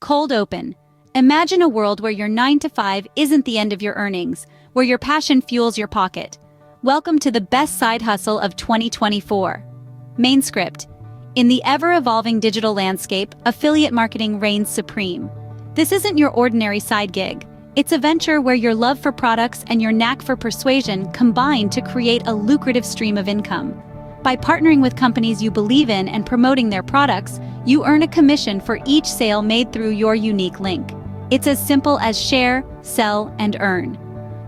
Cold open. Imagine a world where your 9 to 5 isn't the end of your earnings, where your passion fuels your pocket. Welcome to the best side hustle of 2024. Main script. In the ever-evolving digital landscape, affiliate marketing reigns supreme. This isn't your ordinary side gig. It's a venture where your love for products and your knack for persuasion combine to create a lucrative stream of income. By partnering with companies you believe in and promoting their products, you earn a commission for each sale made through your unique link. It's as simple as share, sell, and earn.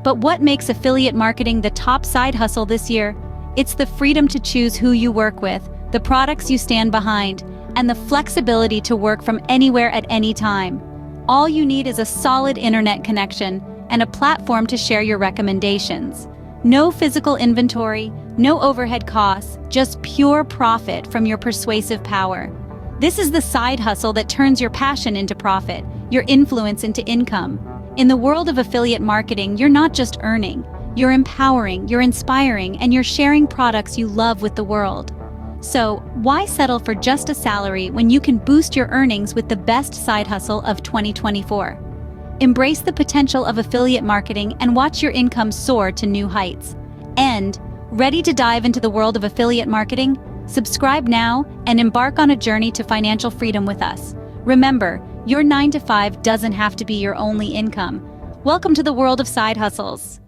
But what makes affiliate marketing the top side hustle this year? It's the freedom to choose who you work with, the products you stand behind, and the flexibility to work from anywhere at any time. All you need is a solid internet connection and a platform to share your recommendations. No physical inventory, no overhead costs, just pure profit from your persuasive power. This is the side hustle that turns your passion into profit, your influence into income. In the world of affiliate marketing, you're not just earning, you're empowering, you're inspiring, and you're sharing products you love with the world. So, why settle for just a salary when you can boost your earnings with the best side hustle of 2024? Embrace the potential of affiliate marketing and watch your income soar to new heights. And, ready to dive into the world of affiliate marketing? Subscribe now and embark on a journey to financial freedom with us. Remember, your 9 to 5 doesn't have to be your only income. Welcome to the world of side hustles.